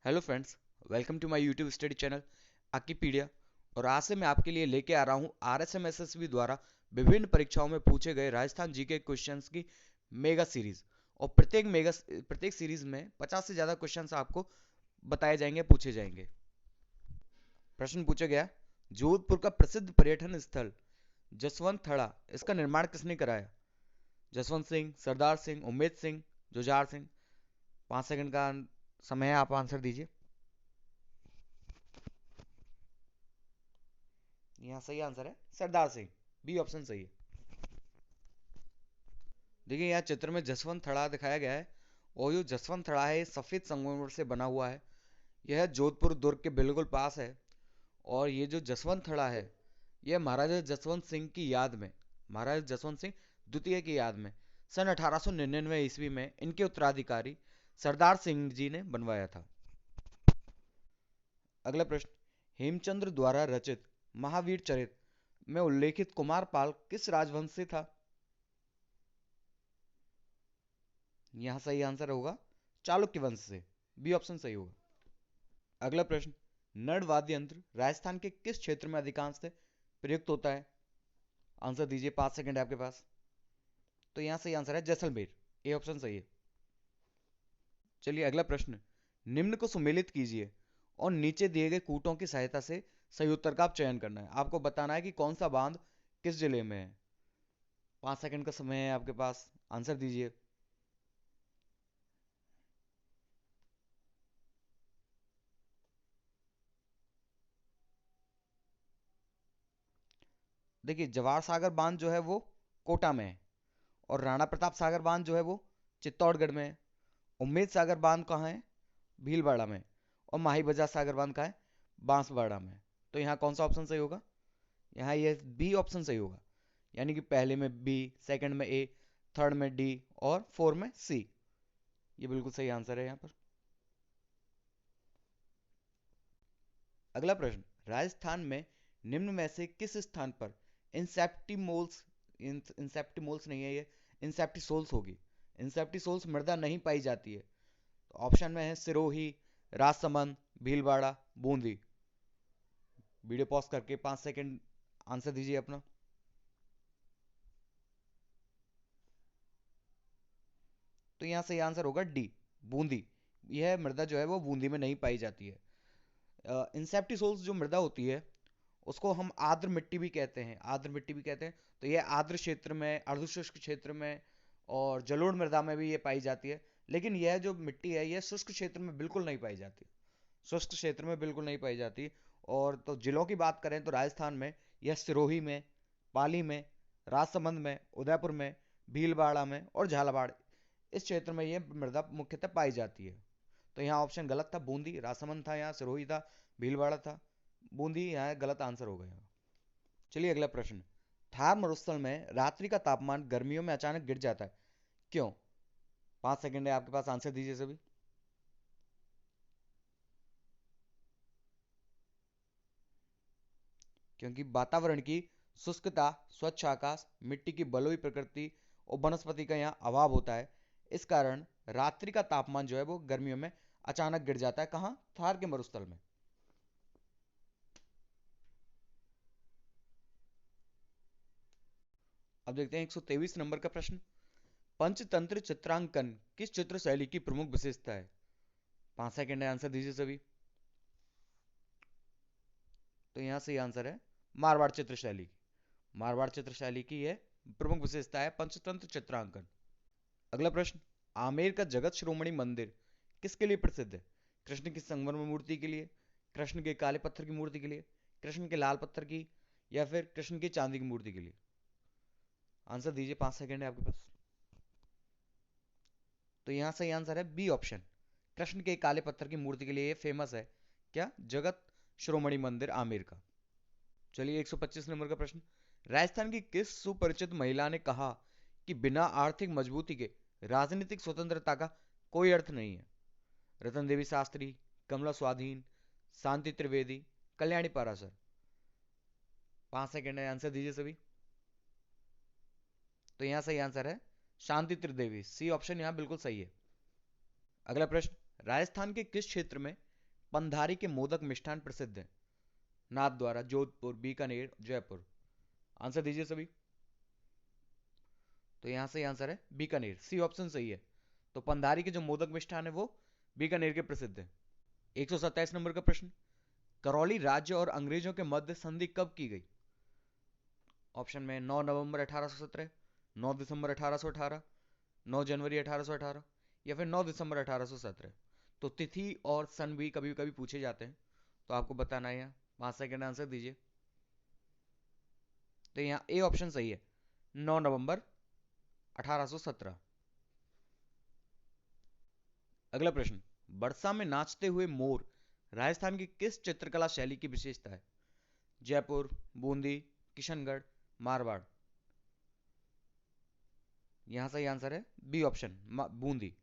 Hello friends, welcome to my YouTube study channel आकीपीडिया। और आज से मैं आपके लिए लेके आ रहा हूँ आरएसएमएसएसबी द्वारा विभिन्न परीक्षाओं में पूछे गए राजस्थान जीके क्वेश्चंस की मेगा सीरीज। और प्रत्येक सीरीज में 50 से ज़्यादा क्वेश्चंस आपको बताए जाएंगे, पूछे जाएंगे। प्रश्न पूछा गया, जोधपुर का प्रसिद्ध पर्यटन स्थल जसवंत थड़ा, इसका निर्माण किसने कराया? जसवंत सिंह, सरदार सिंह, उम्मेद सिंह, जुझार सिंह। 5 सेकंड का समय है, आप आंसर दीजिए। यहाँ सही आंसर है सरदार सिंह, बी ऑप्शन सही है। देखिए यहाँ चित्र में जसवंत थड़ा दिखाया गया है, और जो जसवंत थड़ा है ये सफेद संगमरमर से बना हुआ है। यह जोधपुर दुर्ग के बिल्कुल पास है। और ये जो जसवंत थड़ा है, यह महाराजा जसवंत सिंह की याद में, महाराजा जसवंत सिंह द्वितीय की याद में सन 1899 ईस्वी में इनके उत्तराधिकारी सरदार सिंह जी ने बनवाया था। अगला प्रश्न, हेमचंद्र द्वारा रचित महावीर चरित में उल्लेखित कुमारपाल किस राजवंश से था? यहां सही आंसर होगा चालुक्य वंश से, बी ऑप्शन सही होगा। अगला प्रश्न, नड़ वाद्य यंत्र राजस्थान के किस क्षेत्र में अधिकांश से प्रयुक्त होता है? आंसर दीजिए, 5 सेकंड है आपके पास। तो यहां सही आंसर है जैसलमेर, ए ऑप्शन सही है। चलिए अगला प्रश्न, निम्न को सुमेलित कीजिए और नीचे दिए गए कूटों की सहायता से सही उत्तर का आप चयन करना है। आपको बताना है कि कौन सा बांध किस जिले में है। 5 सेकंड का समय है आपके पास, आंसर दीजिए। देखिए जवाहर सागर बांध जो है वो कोटा में है, और राणा प्रताप सागर बांध जो है वो चित्तौड़गढ़ में है। उम्मेद सागर बांध कहाँ है? भीलवाड़ा में। और माही बजाज सागर बांध कहाँ है? बांसवाड़ा में। तो यहाँ कौन सा ऑप्शन सही होगा? यहाँ ये बी ऑप्शन सही होगा, यानी कि पहले में बी, सेकंड में ए, थर्ड में डी और फोर में सी। ये बिल्कुल सही आंसर है यहाँ पर। अगला प्रश्न, राजस्थान में निम्न में से किस स्थान पर इंसेप्टिमोल्स, इंसेप्टिमोल्स नहीं है ये, इंसेप्टिसोल्स होगी, इंसेप्टिसोल्स मृदा नहीं पाई जाती है? तो ऑप्शन में है सिरोही, राजसमंद, भीलवाड़ा, बूंदी। वीडियो पॉज करके 5 सेकंड आंसर दीजिए अपना। तो यहाँ सही आंसर होगा डी, बूंदी। यह मृदा जो है वो बूंदी में नहीं पाई जाती है। इंसेप्टिसोल्स जो मृदा होती है उसको हम आर्द्र मिट्टी भी कहते हैं, आर्द्र मिट्टी भी कहते हैं। तो ये आर्द्र क्षेत्र में, अर्धशुष्क क्षेत्र में और जलोढ़ मृदा में भी ये पाई जाती है। लेकिन यह जो मिट्टी है यह शुष्क क्षेत्र में बिल्कुल नहीं पाई जाती, शुष्क क्षेत्र में बिल्कुल नहीं पाई जाती। और तो जिलों की बात करें तो राजस्थान में यह सिरोही में, पाली में, राजसमंद में, उदयपुर में, भीलवाड़ा में और झालावाड़, इस क्षेत्र में यह मृदा मुख्यतः पाई जाती है। तो यहाँ ऑप्शन गलत था, बूंदी, राजसमंद था, यहाँ सिरोही था, भीलवाड़ा था, बूंदी यहाँ गलत आंसर हो गया। चलिए अगला प्रश्न, थार मरुस्थल में रात्रि का तापमान गर्मियों में अचानक गिर जाता है, क्यों? 5 सेकंड है आपके पास, आंसर दीजिए सभी। क्योंकि वातावरण की शुष्कता, स्वच्छ आकाश, मिट्टी की बलुई प्रकृति और वनस्पति का यहाँ अभाव होता है। इस कारण रात्रि का तापमान जो है वो गर्मियों में अचानक गिर जाता है। कहाँ? थार के मरुस्थल में। अब देखते हैं 123 नंबर का प्रश्न, पंचतंत्र चित्रांकन किस चित्र शैली की प्रमुख विशेषता है? 5 सेकंड है, आंसर दीजिए सभी। तो यहाँ सही आंसर है मारवाड़ चित्र शैली, मारवाड़ चित्र शैली की यह प्रमुख विशेषता है पंचतंत्र चित्रांकन। अगला प्रश्न, आमेर का जगत श्रोमणी मंदिर किसके लिए प्रसिद्ध है? कृष्ण की संगमरमर मूर्ति के लिए, कृष्ण के काले पत्थर की मूर्ति के लिए, कृष्ण के लाल पत्थर की, या फिर कृष्ण की चांदी की मूर्ति के लिए? आंसर दीजिए, 5 सेकंड है आपके पास। तो यहां सही आंसर है बी ऑप्शन, कृष्ण के काले पत्थर की मूर्ति के लिए ये फेमस है। क्या? जगत श्रोमणी मंदिर आमेर का। चलिए 125 नंबर का प्रश्न, राजस्थान की किस सुपरिचित महिला ने कहा कि बिना आर्थिक मजबूती के राजनीतिक स्वतंत्रता का कोई अर्थ नहीं है? रतन देवी शास्त्री, कमला स्वाधीन, शांति त्रिवेदी, कल्याणी पाराशर। 5 सेकंड है, आंसर दीजिए सभी। तो यहां सही आंसर है शांति त्रिदेवी, सी ऑप्शन यहां बिल्कुल सही है। अगला प्रश्न, राजस्थान के किस क्षेत्र में पंधारी के मोदक मिष्ठान प्रसिद्ध है? नाथ द्वारा, जोधपुर, बीकानेर, जयपुर। आंसर दीजिए सभी। तो यहां से आंसर है बीकानेर, सी ऑप्शन सही है। तो पंधारी के जो मोदक मिष्ठान है वो बीकानेर के प्रसिद्ध है। 127 नंबर का प्रश्न, करौली राज्य और अंग्रेजों के मध्य संधि कब की गई? ऑप्शन में 9 नवंबर 1817, 9 दिसंबर 1818, 9 जनवरी 1818 या फिर 9 दिसंबर 1817। तो तिथि और सन भी कभी कभी पूछे जाते हैं, तो आपको बताना है। 5 सेकंड आंसर दीजिए। तो यहाँ ए ऑप्शन सही है, 9 नवंबर 1817। अगला प्रश्न, बरसा में नाचते हुए मोर राजस्थान की किस चित्रकला शैली की विशेषता है? जयपुर, बूंदी, किशनगढ़, मारवाड़। यहां सही आंसर है बी ऑप्शन, बूंदी।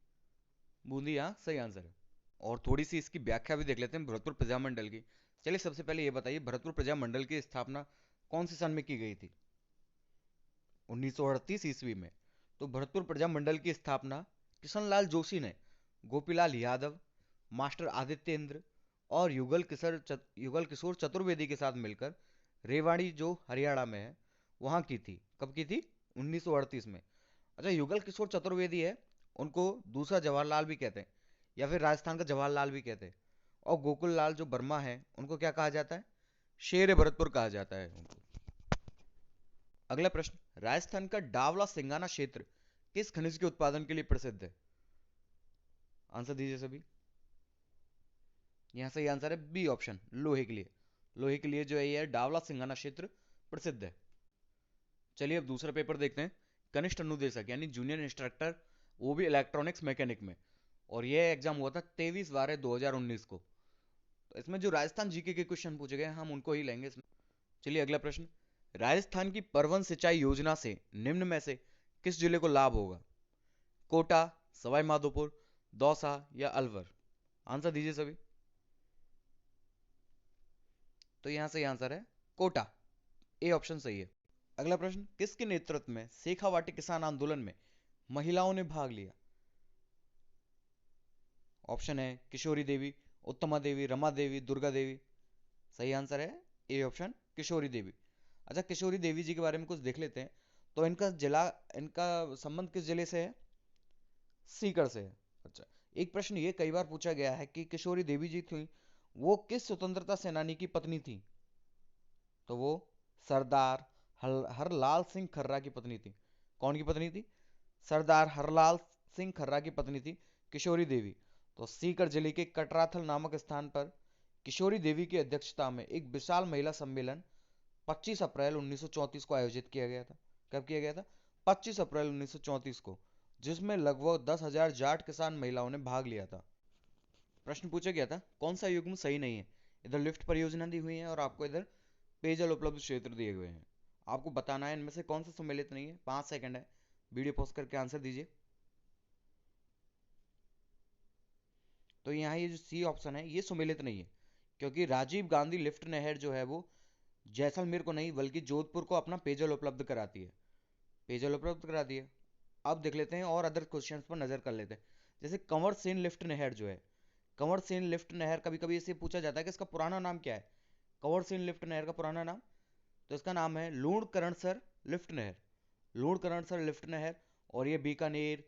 बूंदी यहाँ सही आंसर है। और थोड़ी सी इसकी व्याख्या भी देख लेते हैं भरतपुर प्रजामंडल की। चलिए सबसे पहले ये बताइए, भरतपुर प्रजामंडल की स्थापना कौन से सन में की गई थी? 1938 ईस्वी में। तो भरतपुर प्रजामंडल की स्थापना किशनलाल जोशी ने गोपीलाल यादव, मास्टर आदित्येंद्र और युगल किशोर चतुर्वेदी के साथ मिलकर रेवाड़ी, जो हरियाणा में है, वहां की थी। कब की थी? 1938 में। अच्छा, युगल किशोर चतुर्वेदी है, उनको दूसरा जवाहरलाल भी कहते हैं, या फिर राजस्थान का जवाहरलाल भी कहते हैं। और गोकुल लाल जो वर्मा है, उनको क्या कहा जाता है? शेर भरतपुर कहा जाता है उनको। अगला प्रश्न, राजस्थान का डावला सिंगाना क्षेत्र किस खनिज के उत्पादन के लिए प्रसिद्ध है? आंसर दीजिए सभी। यहां सही आंसर है बी ऑप्शन, लोहे के लिए। लोहे के लिए जो है ये डावला सिंगाना क्षेत्र प्रसिद्ध है। चलिए अब दूसरा पेपर देखते हैं, कनिष्ठ अनुदेशक यानी जूनियर इंस्ट्रक्टर, वो भी इलेक्ट्रॉनिक्स मैकेनिक में। और ये एग्जाम हुआ था 23/12/2019 को। तो इसमें जो राजस्थान जीके के क्वेश्चन पूछे गए हम उनको ही लेंगे इसमें। चलिए अगला प्रश्न, राजस्थान की परवन सिंचाई योजना से निम्न में से किस जिले को लाभ होगा? कोटा, सवाई माधोपुर, दौसा या अलवर। आंसर दीजिए सभी। तो यहां से आंसर है कोटा, ए ऑप्शन सही है। अगला प्रश्न, किसके नेतृत्व में शेखावाटी किसान आंदोलन में महिलाओं ने भाग लिया? ऑप्शन है किशोरी देवी, उत्तमा देवी, रमा देवी, दुर्गा देवी। सही आंसर है ए ऑप्शन, किशोरी देवी। अच्छा, किशोरी देवी जी के बारे में कुछ देख लेते हैं। तो इनका संबंध किस जिले से है? सीकर से है। अच्छा, एक प्रश्न ये कई बार पूछा गया है कि किशोरी देवी जी थी, वो किस स्वतंत्रता सेनानी की पत्नी थी? तो वो सरदार हरलाल सिंह खर्रा की पत्नी थी। कौन की पत्नी थी? सरदार हरलाल सिंह खर्रा की पत्नी थी किशोरी देवी। तो सीकर जिले के कटराथल नामक स्थान पर किशोरी देवी की अध्यक्षता में एक विशाल महिला सम्मेलन 25 अप्रैल 1934 को आयोजित किया गया था। कब किया गया था? 25 अप्रैल 1934 को, जिसमें लगभग 10,000 जाट किसान महिलाओं ने भाग लिया था। प्रश्न पूछा गया था कौन सा युग्म सही नहीं है? इधर लिफ्ट परियोजना दी हुई है और आपको इधर पेयजल उपलब्ध क्षेत्र दिए हुए हैं। आपको बताना है इनमें से कौन सा सम्मिलित नहीं है। 5 सेकंड है, वीडियो पॉज करके आंसर दीजिए। तो यहाँ ये जो सी ऑप्शन है ये सम्मिलित नहीं है, क्योंकि राजीव गांधी लिफ्ट नहर जो है वो जैसलमेर को नहीं बल्कि जोधपुर को अपना पेयजल उपलब्ध कराती है। पेयजल उपलब्ध कराती है। अब देख लेते हैं और अदर क्वेश्चंस पर नजर कर लेते हैं। जैसे कंवर सेन लिफ्ट नहर जो है, कंवर सेन लिफ्ट नहर कभी कभी इसे पूछा जाता है कि इसका पुराना नाम क्या है? कंवर सेन लिफ्ट नहर का पुराना नाम, तो इसका नाम है लूणकरणसर लिफ्ट नहर। लूणकरणसर लिफ्ट नहर। और ये बीकानेर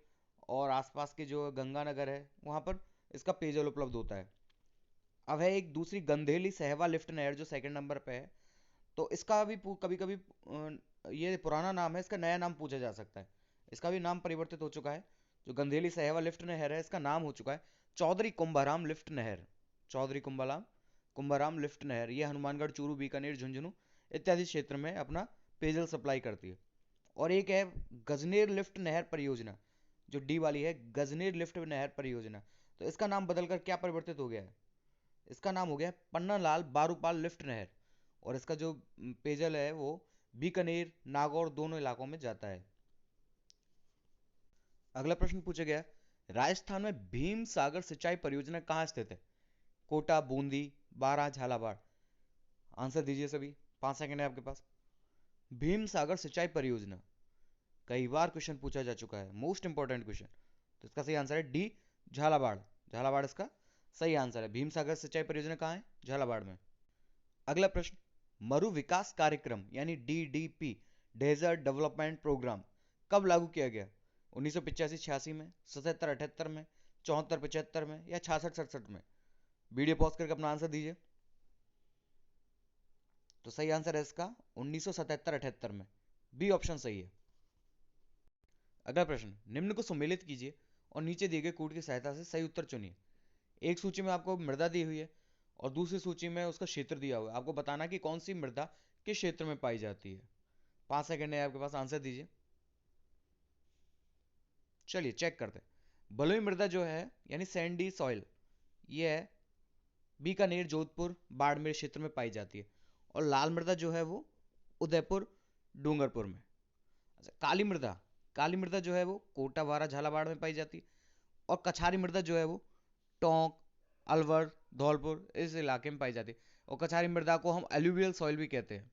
और आसपास के जो गंगानगर है वहां पर इसका पेयजल उपलब्ध होता है। अब है एक दूसरी गंधेली सहवा लिफ्ट नहर जो सेकंड नंबर पे है। तो इसका भी कभी कभी ये पुराना नाम है, इसका नया नाम पूछा जा सकता है। इसका भी नाम परिवर्तित हो चुका है। जो गंधेली सहवा लिफ्ट नहर है इसका नाम हो चुका है चौधरी कुंभाराम लिफ्ट नहर। चौधरी कुंभाराम लिफ्ट नहर ये हनुमानगढ़, चूरू, बीकानेर, झुंझुनू इत्यादि क्षेत्र में अपना पेयजल सप्लाई करती है। और एक है गजनेर लिफ्ट नहर परियोजना, जो डी वाली है, गजनेर लिफ्ट नहर परियोजना। तो इसका नाम बदलकर क्या परिवर्तित हो गया है? इसका नाम हो गया पन्ना लाल बारूपाल लिफ्ट नहर। और इसका जो पेयजल है वो बीकानेर, नागौर दोनों इलाकों में जाता है। अगला प्रश्न पूछा गया, राजस्थान में भीम सागर सिंचाई परियोजना कहाँ स्थित है? कोटा, बूंदी, बारां, झालावाड़। आंसर दीजिए सभी। 5 सेकंड है आपके पास। भीम सागर सिंचाई परियोजना कई बार क्वेश्चन पूछा जा चुका है, मोस्ट इंपॉर्टेंट क्वेश्चन। तो इसका सही आंसर है डी, झालावाड़। झालावाड़ इसका सही आंसर है। भीमसागर सिंचाई परियोजना कहाँ है? झालावाड़ में। अगला प्रश्न, मरु विकास कार्यक्रम यानी डीडीपी, डेजर्ट डेवलपमेंट प्रोग्राम, कब लागू किया गया? 1985-86 में, 77-78 में, 74-75 में, या 66-67 में? वीडियो पॉज करके अपना आंसर दीजिए। तो सही आंसर है इसका 1977-78 में। बी ऑप्शन सही है। अगला प्रश्न, निम्न को सम्मिलित कीजिए और नीचे दिए गए कोड की सहायता से सही उत्तर चुनिए। एक सूची में आपको मृदा दी हुई है और दूसरी सूची में उसका क्षेत्र दिया हुआ है। आपको बताना कि कौन सी मृदा किस क्षेत्र में पाई जाती है। 5 सेकंड है आपके पास, आंसर दीजिए। चलिए चेक करते हैं। बलुई मृदा जो है यानी सैंडी सॉइल, ये है बीकानेर, जोधपुर, बाड़मेर क्षेत्र में पाई जाती है। और लाल मृदा जो है वो उदयपुर, डूंगरपुर में। अच्छा, काली मृदा जो है वो कोटा, बारा, झालावाड़ में पाई जाती है। और कछारी मृदा जो है वो टोंक, अलवर, धौलपुर इस इलाके में पाई जाती है। और कछारी मृदा को हम एल्यूवियल सॉइल भी कहते हैं।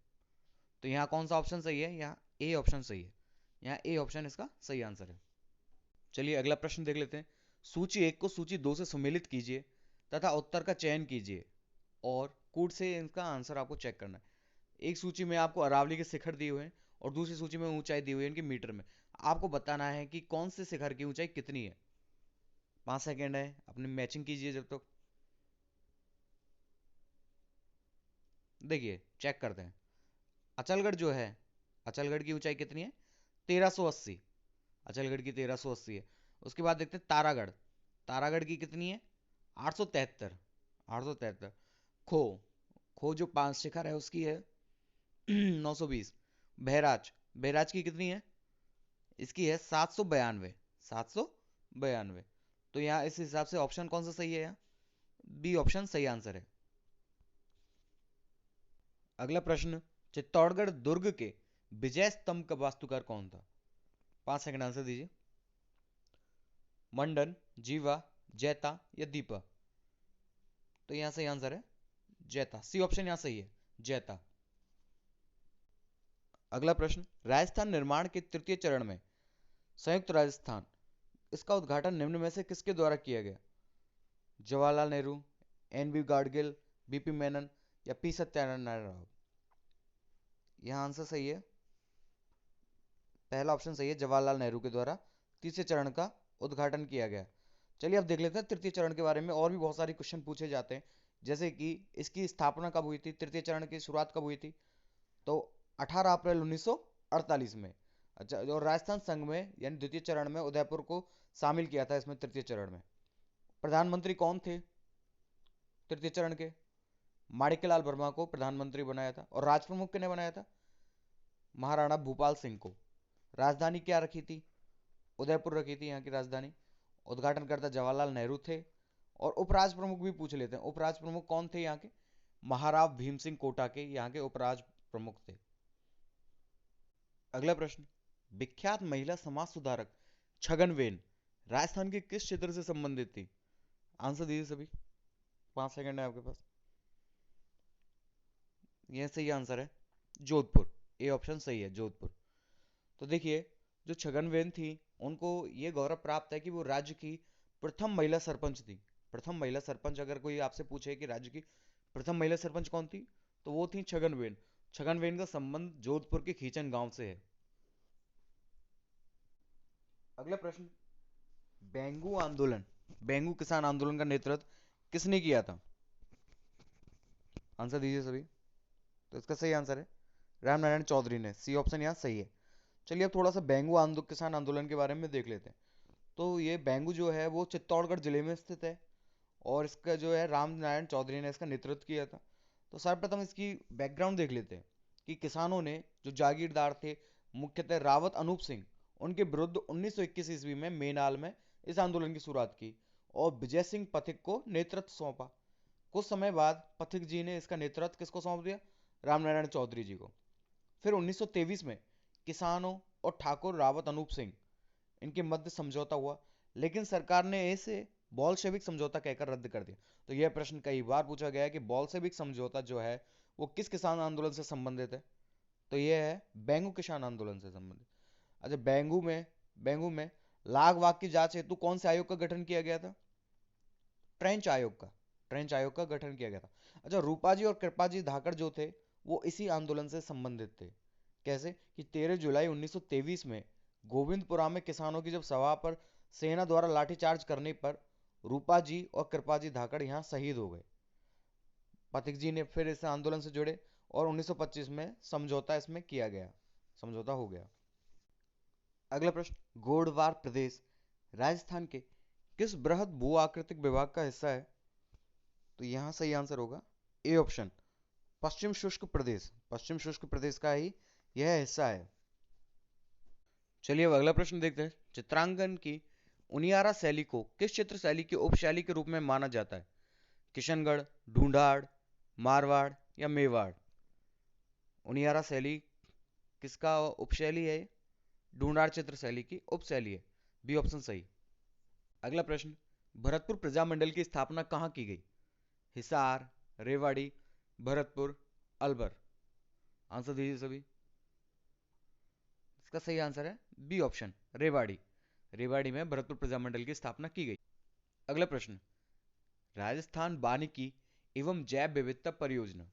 तो यहाँ कौन सा ऑप्शन सही है? यहाँ ए ऑप्शन सही है। यहाँ ए ऑप्शन इसका सही आंसर है। चलिए अगला प्रश्न देख लेते हैं। सूची 1 को सूची 2 से सम्मिलित कीजिए तथा उत्तर का चयन कीजिए और कूट से इनका आंसर आपको चेक करना है। एक सूची में आपको अरावली के शिखर दिए हुए हैं और दूसरी सूची में ऊंचाई दी हुई है इनकी मीटर में। आपको बताना है कि कौन से शिखर की ऊंचाई कितनी है। 5 सेकेंड है, अपनी मैचिंग कीजिए जब तक। देखिए चेक करते हैं। अचलगढ़ जो है, अचलगढ़ की ऊंचाई कितनी है? 1380। अचलगढ़ की 1380 है। उसके बाद देखते हैं तारागढ़। तारागढ़ की कितनी है? 873। 873। खो, खो जो 5 शिखर है उसकी है 920। बहराज, बहराज की कितनी है? इसकी है 792। 792। तो यहाँ इस हिसाब से ऑप्शन कौन सा सही है? यहाँ बी ऑप्शन सही आंसर है। अगला प्रश्न, चित्तौड़गढ़ दुर्ग के विजय स्तंभ का वास्तुकार कौन था? 5 सेकंड, आंसर दीजिए। मंडन, जीवा, जैता या दीपा? तो यहां सही आंसर है जैता। सी ऑप्शन यहां सही है, जैता। अगला प्रश्न, राजस्थान निर्माण के तृतीय चरण में संयुक्त राजस्थान, इसका उद्घाटन निम्न में से किसके द्वारा किया गया? Jawaharlal Nehru, N B Gadgil, B P Menon या पी सत्यानारायण राव? यहां आंसर सही है, पहला ऑप्शन सही है, जवाहरलाल नेहरू के द्वारा तीसरे चरण का उद्घाटन किया गया। चलिए अब देख लेते हैं तृतीय चरण के बारे में। और भी बहुत सारे क्वेश्चन पूछे जाते हैं, जैसे कि इसकी स्थापना कब हुई थी, तृतीय चरण की शुरुआत कब हुई थी? तो 18 अप्रैल 1948 में। अच्छा, और राजस्थान संघ में यानी द्वितीय चरण में उदयपुर को शामिल किया था इसमें तृतीय चरण में। प्रधानमंत्री कौन थे तृतीय चरण के? माणिक्यलाल वर्मा को प्रधानमंत्री बनाया था। और राज प्रमुख किन्हें बनाया था? महाराणा भूपाल सिंह को। राजधानी क्या रखी थी? उदयपुर रखी थी यहाँ की राजधानी। उद्घाटनकर्ता जवाहरलाल नेहरू थे। और उपराज प्रमुख भी पूछ लेते हैं। उपराज प्रमुख कौन थे यहाँ के? महाराव भीम सिंह कोटा के यहाँ के उपराज प्रमुख थे। अगला प्रश्न, विख्यात महिला समाज सुधारक छगन वेन राजस्थान के किस क्षेत्र से संबंधित थी? आंसर दीजिए सभी। 5 सेकंड है आपके पास। यह सही आंसर है, जोधपुर। ए ऑप्शन सही है, जोधपुर। तो देखिए, जो छगन वेन थी, उनको ये गौरव प्राप्त है कि वो राज्य की प्रथम महिला सरपंच थी। प्रथम महिला सरपंच, अगर कोई आपसे पूछे कि राज्य की प्रथम महिला सरपंच कौन थी, तो वो थी छगन वेन। छगन वेन का संबंध जोधपुर के खींचन गांव से है। अगला प्रश्न, बेंगू आंदोलन, बेंगू किसान आंदोलन का नेतृत्व किसने किया था? आंसर दीजिए सभी। तो इसका सही आंसर है राम नारायण चौधरी ने। सी ऑप्शन यहाँ सही है। चलिए अब थोड़ा सा बेंगू किसान आंदोलन के बारे में देख लेते हैं। तो ये बेंगू जो है वो चित्तौड़गढ़ जिले में स्थित है और इसका जो है राम नारायण चौधरी ने इसका नेतृत्व किया था। तो सर्वप्रथम इसकी बैकग्राउंड देख लेते हैं कि किसानों ने, जो जागीरदार थे, मुख्यतः रावत अनूप सिंह, उनके विरुद्ध 1921 ईस्वी में मेनाल में इस आंदोलन की शुरुआत की और विजय सिंह पथिक को नेतृत्व सौंपा। कुछ समय बाद पथिक जी ने इसका नेतृत्व किसको सौंप दिया? रामनारायण चौधरी जी को। फिर 1923 में किसानों और ठाकुर रावत अनूप सिंह, इनके मध्य समझौता हुआ, लेकिन सरकार ने इसे बॉल्शेविक समझौता कहकर रद्द कर दिया। तो यह प्रश्न कई बार पूछा गया है कि बॉल्शेविक समझौता जो है वो किस किसान आंदोलन से संबंधित है? तो यह है बेंगू किसान आंदोलन से संबंधित। अच्छा, बेंगू में लाग वाग की जांच हेतु कौन से आयोग का गठन किया गया था? ट्रेंच आयोग का गठन किया गया था। अच्छा, रूपा जी और कृपा जी धाकड़ जो थे वो इसी आंदोलन से संबंधित थे। कैसे कि 13 जुलाई 1923 में गोविंदपुरा में किसानों की जब सभा पर सेना द्वारा लाठीचार्ज करने पर रूपा जी और कृपा जी धाकड़ यहाँ शहीद हो गए। पथिक जी ने फिर इस आंदोलन से जुड़े और 1925 में समझौता इसमें किया गया, समझौता हो गया। अगला प्रश्न, गोडवार प्रदेश राजस्थान के किस बृहद भू आकृतिक विभाग का हिस्सा है? तो यहां सही आंसर होगा ए ऑप्शन, पश्चिम शुष्क प्रदेश का ही यह हिस्सा है। चलिए अब अगला प्रश्न देखते हैं। चित्रांकन की उनियारा शैली को किस चित्र शैली की उपशैली के रूप में माना जाता है? किशनगढ़, ढूंढाड़, मारवाड़ या मेवाड़? उनियारा शैली किसका उपशैली है? ढूंढाड़ चित्र शैली की उपशैली है। बी ऑप्शन सही। अगला प्रश्न, भरतपुर प्रजामंडल की स्थापना कहाँ की गई? हिसार, रेवाड़ी, भरतपुर, अलवर? आंसर दीजिए सभी। इसका सही आंसर है बी ऑप्शन, रेवाड़ी। रेवाड़ी में भरतपुर प्रजामंडल की स्थापना की गई। अगला प्रश्न, राजस्थान वानिकी एवं जैव विविधता परियोजना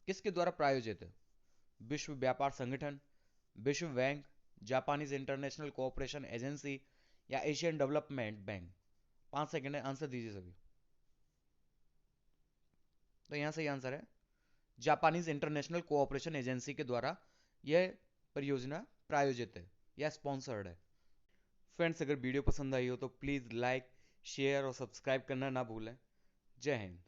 किसके द्वारा प्रायोजित है? विश्व व्यापार संगठन, विश्व bank, Japanese international cooperation agency या एशियन डेवलपमेंट बैंक? 5 सेकंड है, आंसर दीजिए सभी। तो यहां सही आंसर है जापानीज इंटरनेशनल कोऑपरेशन एजेंसी के द्वारा यह परियोजना प्रायोजित है या स्पॉन्सर्ड है। फ्रेंड्स, अगर वीडियो पसंद आई हो तो प्लीज़ लाइक, शेयर और सब्सक्राइब करना ना भूलें। जय हिंद।